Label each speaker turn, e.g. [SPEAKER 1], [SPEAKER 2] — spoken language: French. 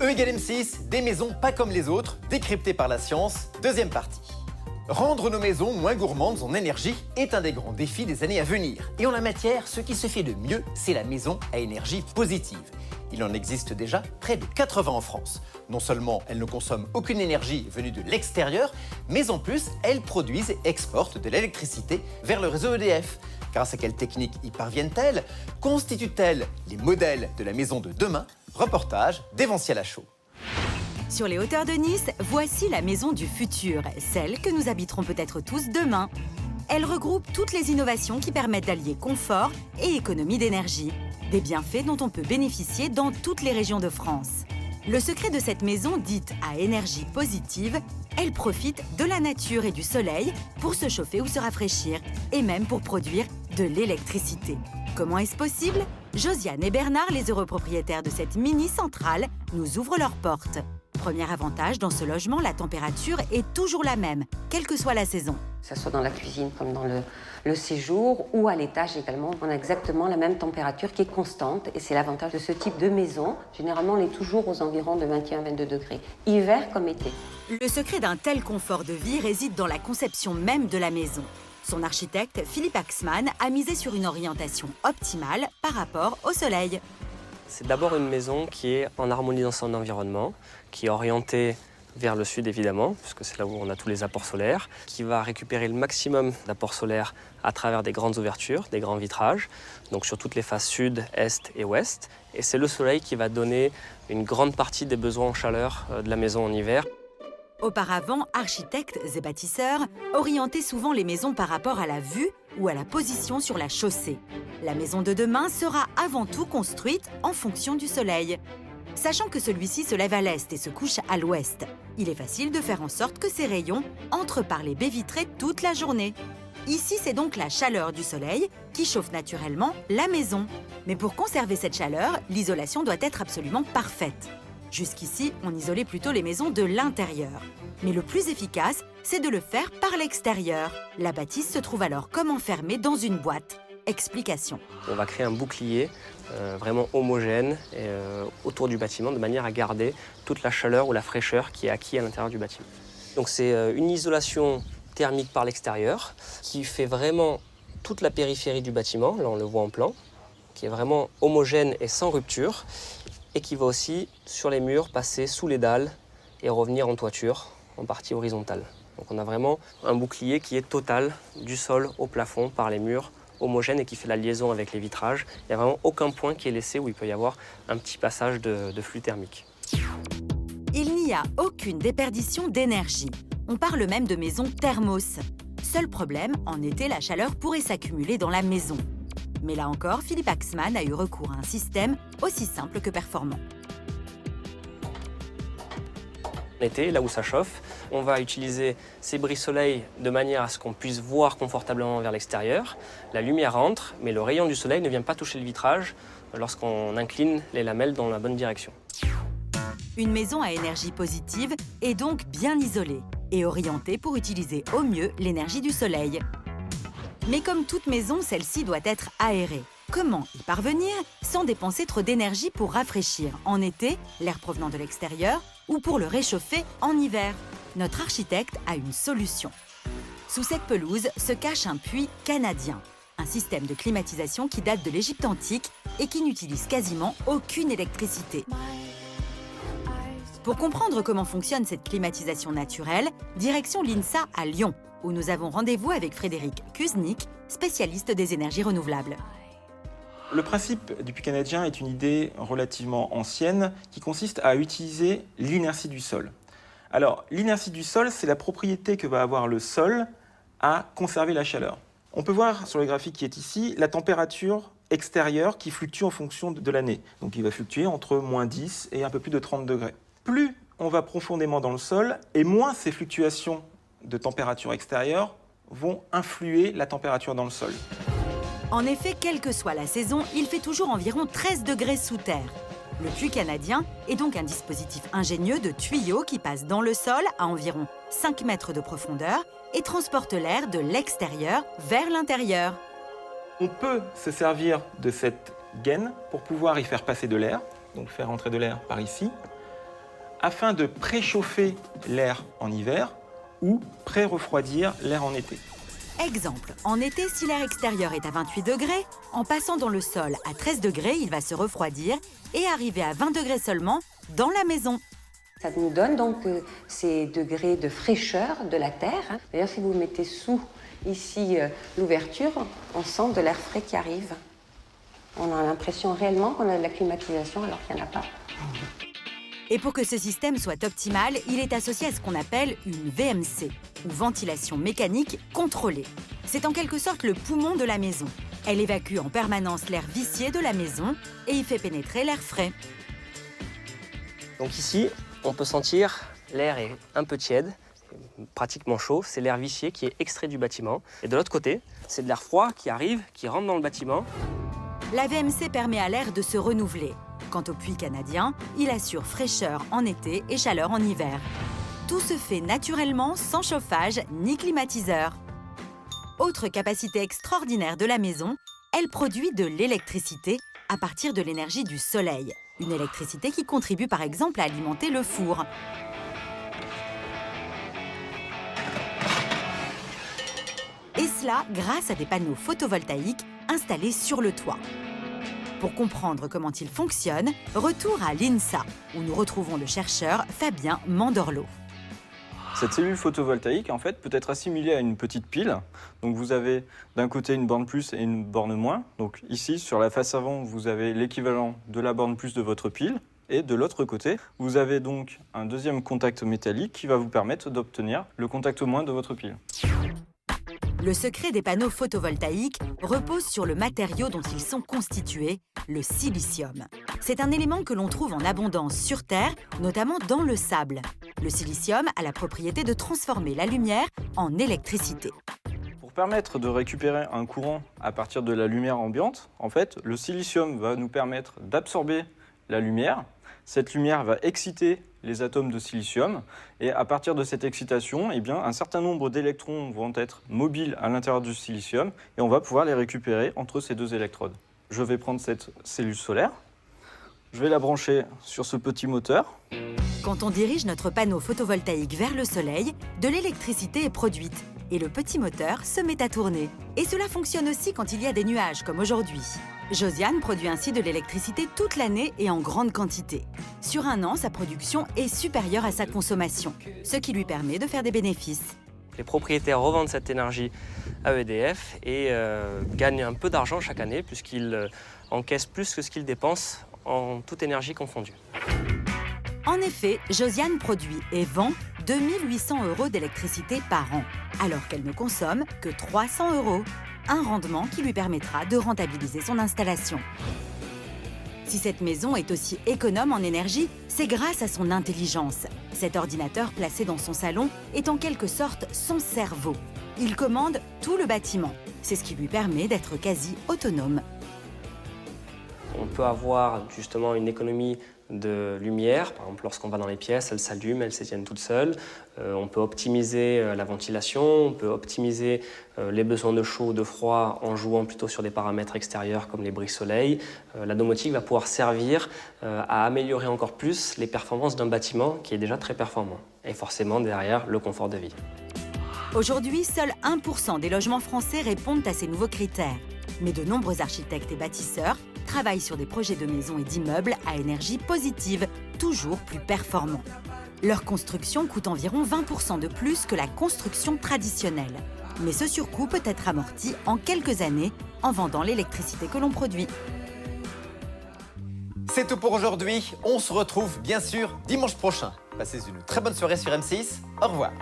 [SPEAKER 1] E = M6, des maisons pas comme les autres, décryptées par la science, deuxième partie. Rendre nos maisons moins gourmandes en énergie est un des grands défis des années à venir. Et en la matière, ce qui se fait de mieux, c'est la maison à énergie positive. Il en existe déjà près de 80 en France. Non seulement elles ne consomment aucune énergie venue de l'extérieur, mais en plus, elles produisent et exportent de l'électricité vers le réseau EDF. Grâce à quelle technique y parviennent-elles? Constituent-elles les modèles de la maison de demain? Reportage d'Evanciel Lachaud.
[SPEAKER 2] Sur les hauteurs de Nice, voici la maison du futur, celle que nous habiterons peut-être tous demain. Elle regroupe toutes les innovations qui permettent d'allier confort et économie d'énergie. Des bienfaits dont on peut bénéficier dans toutes les régions de France. Le secret de cette maison dite à énergie positive, elle profite de la nature et du soleil pour se chauffer ou se rafraîchir, et même pour produire de l'électricité. Comment est-ce possible? Josiane et Bernard, les heureux propriétaires de cette mini-centrale, nous ouvrent leurs portes. Premier avantage, dans ce logement, la température est toujours la même, quelle que soit la saison.
[SPEAKER 3] Que ce soit dans la cuisine comme dans le séjour ou à l'étage également, on a exactement la même température qui est constante et c'est l'avantage de ce type de maison. Généralement, on est toujours aux environs de 21-22 degrés, hiver comme été.
[SPEAKER 2] Le secret d'un tel confort de vie réside dans la conception même de la maison. Son architecte, Philippe Axman, a misé sur une orientation optimale par rapport au soleil.
[SPEAKER 4] C'est d'abord une maison qui est en harmonie dans son environnement, qui est orientée vers le sud évidemment, puisque c'est là où on a tous les apports solaires, qui va récupérer le maximum d'apports solaires à travers des grandes ouvertures, des grands vitrages, donc sur toutes les faces sud, est et ouest. Et c'est le soleil qui va donner une grande partie des besoins en chaleur de la maison en hiver.
[SPEAKER 2] Auparavant, architectes et bâtisseurs orientaient souvent les maisons par rapport à la vue ou à la position sur la chaussée. La maison de demain sera avant tout construite en fonction du soleil. Sachant que celui-ci se lève à l'est et se couche à l'ouest, il est facile de faire en sorte que ces rayons entrent par les baies vitrées toute la journée. Ici, c'est donc la chaleur du soleil qui chauffe naturellement la maison. Mais pour conserver cette chaleur, l'isolation doit être absolument parfaite. Jusqu'ici, on isolait plutôt les maisons de l'intérieur. Mais le plus efficace, c'est de le faire par l'extérieur. La bâtisse se trouve alors comme enfermée dans une boîte. Explication.
[SPEAKER 4] On va créer un bouclier vraiment homogène autour du bâtiment de manière à garder toute la chaleur ou la fraîcheur qui est acquise à l'intérieur du bâtiment. Donc c'est une isolation thermique par l'extérieur qui fait vraiment toute la périphérie du bâtiment, là on le voit en plan, qui est vraiment homogène et sans rupture et qui va aussi sur les murs passer sous les dalles et revenir en toiture en partie horizontale. Donc on a vraiment un bouclier qui est total du sol au plafond par les murs homogène et qui fait la liaison avec les vitrages. Il n'y a vraiment aucun point qui est laissé où il peut y avoir un petit passage de flux thermique.
[SPEAKER 2] Il n'y a aucune déperdition d'énergie. On parle même de maison thermos. Seul problème, en été, la chaleur pourrait s'accumuler dans la maison. Mais là encore, Philippe Axman a eu recours à un système aussi simple que performant.
[SPEAKER 4] En été, là où ça chauffe, on va utiliser ces brise-soleil de manière à ce qu'on puisse voir confortablement vers l'extérieur. La lumière entre, mais le rayon du soleil ne vient pas toucher le vitrage lorsqu'on incline les lamelles dans la bonne direction.
[SPEAKER 2] Une maison à énergie positive est donc bien isolée et orientée pour utiliser au mieux l'énergie du soleil. Mais comme toute maison, celle-ci doit être aérée. Comment y parvenir sans dépenser trop d'énergie pour rafraîchir en été l'air provenant de l'extérieur ou pour le réchauffer en hiver? Notre architecte a une solution. Sous cette pelouse se cache un puits canadien, un système de climatisation qui date de l'Égypte antique et qui n'utilise quasiment aucune électricité. Pour comprendre comment fonctionne cette climatisation naturelle, direction l'INSA à Lyon, où nous avons rendez-vous avec Frédéric Kuznick, spécialiste des énergies renouvelables.
[SPEAKER 5] Le principe du puits canadien est une idée relativement ancienne qui consiste à utiliser l'inertie du sol. Alors, l'inertie du sol, c'est la propriété que va avoir le sol à conserver la chaleur. On peut voir sur le graphique qui est ici la température extérieure qui fluctue en fonction de l'année. Donc, il va fluctuer entre -10 et un peu plus de 30 degrés. Plus on va profondément dans le sol, et moins ces fluctuations de température extérieure vont influer la température dans le sol.
[SPEAKER 2] En effet, quelle que soit la saison, il fait toujours environ 13 degrés sous terre. Le puits canadien est donc un dispositif ingénieux de tuyaux qui passe dans le sol à environ 5 mètres de profondeur et transporte l'air de l'extérieur vers l'intérieur.
[SPEAKER 5] On peut se servir de cette gaine pour pouvoir y faire passer de l'air, donc faire entrer de l'air par ici, afin de préchauffer l'air en hiver ou pré-refroidir l'air en été.
[SPEAKER 2] Exemple, en été, si l'air extérieur est à 28 degrés, en passant dans le sol à 13 degrés, il va se refroidir et arriver à 20 degrés seulement dans la maison.
[SPEAKER 3] Ça nous donne donc ces degrés de fraîcheur de la terre. D'ailleurs, si vous mettez sous ici l'ouverture, on sent de l'air frais qui arrive. On a l'impression réellement qu'on a de la climatisation alors qu'il n'y en a pas.
[SPEAKER 2] Et pour que ce système soit optimal, il est associé à ce qu'on appelle une VMC, ou ventilation mécanique contrôlée. C'est en quelque sorte le poumon de la maison. Elle évacue en permanence l'air vicié de la maison et y fait pénétrer l'air frais.
[SPEAKER 4] Donc ici, on peut sentir l'air est un peu tiède, pratiquement chaud. C'est l'air vicié qui est extrait du bâtiment. Et de l'autre côté, c'est de l'air froid qui arrive, qui rentre dans le bâtiment.
[SPEAKER 2] La VMC permet à l'air de se renouveler. Quant au puits canadien, il assure fraîcheur en été et chaleur en hiver. Tout se fait naturellement, sans chauffage ni climatiseur. Autre capacité extraordinaire de la maison, elle produit de l'électricité à partir de l'énergie du soleil. Une électricité qui contribue par exemple à alimenter le four. Et cela grâce à des panneaux photovoltaïques installés sur le toit. Pour comprendre comment il fonctionne, retour à l'INSA, où nous retrouvons le chercheur Fabien Mandorlo.
[SPEAKER 6] Cette cellule photovoltaïque, en fait, peut être assimilée à une petite pile. Donc vous avez d'un côté une borne plus et une borne moins. Donc ici, sur la face avant, vous avez l'équivalent de la borne plus de votre pile. Et de l'autre côté, vous avez donc un deuxième contact métallique qui va vous permettre d'obtenir le contact moins de votre pile.
[SPEAKER 2] Le secret des panneaux photovoltaïques repose sur le matériau dont ils sont constitués, le silicium. C'est un élément que l'on trouve en abondance sur Terre, notamment dans le sable. Le silicium a la propriété de transformer la lumière en électricité.
[SPEAKER 6] Pour permettre de récupérer un courant à partir de la lumière ambiante, en fait, le silicium va nous permettre d'absorber la lumière. Cette lumière va exciter les atomes de silicium et à partir de cette excitation, eh bien, un certain nombre d'électrons vont être mobiles à l'intérieur du silicium et on va pouvoir les récupérer entre ces deux électrodes. Je vais prendre cette cellule solaire, je vais la brancher sur ce petit moteur.
[SPEAKER 2] Quand on dirige notre panneau photovoltaïque vers le soleil, de l'électricité est produite et le petit moteur se met à tourner. Et cela fonctionne aussi quand il y a des nuages comme aujourd'hui. Josiane produit ainsi de l'électricité toute l'année et en grande quantité. Sur un an, sa production est supérieure à sa consommation, ce qui lui permet de faire des bénéfices.
[SPEAKER 4] Les propriétaires revendent cette énergie à EDF et gagnent un peu d'argent chaque année puisqu'ils encaissent plus que ce qu'ils dépensent en toute énergie confondue.
[SPEAKER 2] En effet, Josiane produit et vend 2 800 € d'électricité par an, alors qu'elle ne consomme que 300 €. Un rendement qui lui permettra de rentabiliser son installation. Si cette maison est aussi économe en énergie, c'est grâce à son intelligence. Cet ordinateur placé dans son salon est en quelque sorte son cerveau. Il commande tout le bâtiment. C'est ce qui lui permet d'être quasi autonome.
[SPEAKER 4] On peut avoir justement une économie de lumière. Par exemple, lorsqu'on va dans les pièces, elles s'allument, elles s'éteignent toutes seules. On peut optimiser la ventilation, on peut optimiser les besoins de chaud ou de froid en jouant plutôt sur des paramètres extérieurs comme les brise-soleil. La domotique va pouvoir servir à améliorer encore plus les performances d'un bâtiment qui est déjà très performant. Et forcément, derrière, le confort de vie.
[SPEAKER 2] Aujourd'hui, seul 1% des logements français répondent à ces nouveaux critères. Mais de nombreux architectes et bâtisseurs travaillent sur des projets de maisons et d'immeubles à énergie positive, toujours plus performants. Leur construction coûte environ 20% de plus que la construction traditionnelle. Mais ce surcoût peut être amorti en quelques années en vendant l'électricité que l'on produit.
[SPEAKER 1] C'est tout pour aujourd'hui. On se retrouve bien sûr dimanche prochain. Passez une très bonne soirée sur M6. Au revoir.